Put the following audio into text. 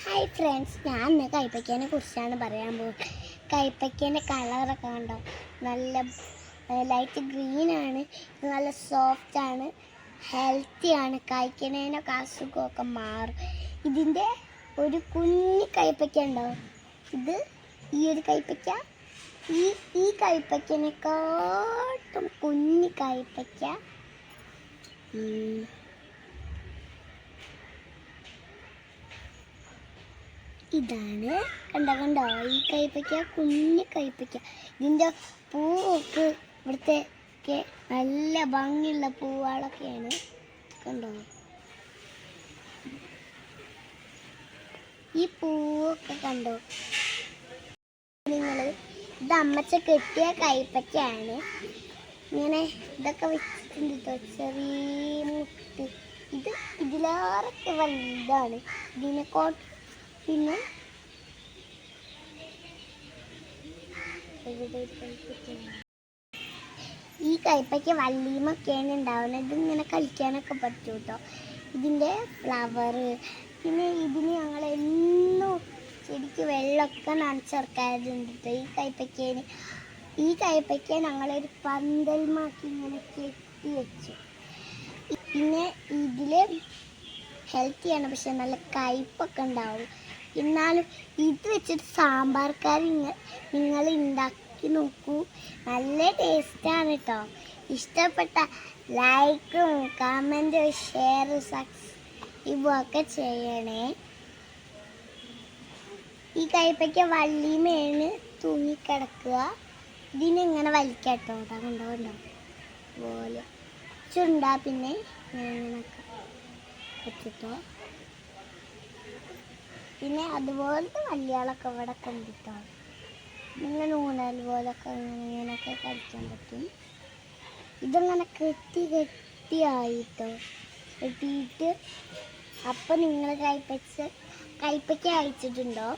Hi friends, ഞാൻ ഇന്ന് കൈപ്പയ്ക്കേനെ കുറിച്ചാണ് പറയാൻ പോകുന്നത്. കൈപ്പയ്ക്കേൻ്റെ കളറൊക്കെ കണ്ടോ, നല്ല ലൈറ്റ് ഗ്രീനാണ്. നല്ല സോഫ്റ്റാണ്, ഹെൽത്തിയാണ്. കഴിക്കുന്നതിനൊക്കെ അസുഖമൊക്കെ മാറും. ഇതിൻ്റെ ഒരു കുഞ്ഞി കൈപ്പയ്ക്ക ഉണ്ടോ, ഇത് ഈ ഒരു കൈപ്പയ്ക്ക, ഈ കൈപ്പയ്ക്കനെക്കാട്ടും കുഞ്ഞി കൈപ്പയ്ക്ക ഇതാണ്. കണ്ടോ, ഈ കൈപ്പയ്ക്ക കുഞ്ഞു കൈപ്പയ്ക്ക. ഇതിൻ്റെ പൂവൊക്കെ ഇവിടുത്തെ നല്ല ഭംഗിയുള്ള പൂവുകളൊക്കെയാണ്. കണ്ടോ, ഈ പൂവൊക്കെ കണ്ടോ നിങ്ങൾ. ഇത് അമ്മച്ച കെട്ടിയ കൈപ്പയ്ക്കാണ്. ഇങ്ങനെ ഇതൊക്കെ വെച്ചിട്ടുണ്ട് കേട്ടോ, ചെറിയ മുട്ട്. ഇതിലേറൊക്കെ വലുതാണ് ഇതിനെക്കോട്ട്. പിന്നെ ഈ കൈപ്പയ്ക്ക വള്ളിയുമൊക്കെയാണ് ഉണ്ടാവുന്നത്. ഇതിങ്ങനെ കളിക്കാനൊക്കെ പറ്റും കേട്ടോ, ഇതിൻ്റെ ഫ്ലവറ്. പിന്നെ ഇതിന് ഞങ്ങൾ എന്നും ശരിക്കും വെള്ളമൊക്കെ നനച്ചിറക്കാറുണ്ട് കേട്ടോ. ഈ കൈപ്പയ്ക്ക ഞങ്ങളൊരു പന്തൽമാക്കി ഇങ്ങനെ കെട്ടി വെച്ചു. പിന്നെ ഇതിൽ ഹെൽത്തിയാണ്, പക്ഷെ നല്ല കയ്പൊക്കെ ഉണ്ടാവും. എന്നാലും ഇത് വെച്ചിട്ട് സാമ്പാർ കറി നിങ്ങൾ ഉണ്ടാക്കി നോക്കൂ, നല്ല ടേസ്റ്റാണ് കേട്ടോ. ഇഷ്ടപ്പെട്ട ലൈക്കും കമൻറ്റും ഷെയറും സബ്സ്ക്രൈബുമൊക്കെ ചെയ്യണേ. ഈ കൈപ്പയ്ക്ക വള്ളിമേണ് തൂങ്ങിക്കിടക്കുക. ഇതിനെങ്ങനെ വലിക്കട്ടോ, കണ്ടോ പോലെ ചുണ്ടാ. പിന്നെ ഇങ്ങനെയൊക്കെ വെച്ചിട്ടോ. പിന്നെ അതുപോലത്തെ വള്ളികളൊക്കെ ഇവിടെ കണ്ടിട്ടോ, ഇങ്ങനെ ഊണൽ പോലൊക്കെ ഇങ്ങനെയൊക്കെ കഴിക്കാൻ പറ്റും. ഇതങ്ങനെ കെട്ടിയായിട്ടോ, കെട്ടിയിട്ട് അപ്പം നിങ്ങൾ കൈപ്പയ്ക്ക കഴിച്ചിട്ടുണ്ടോ?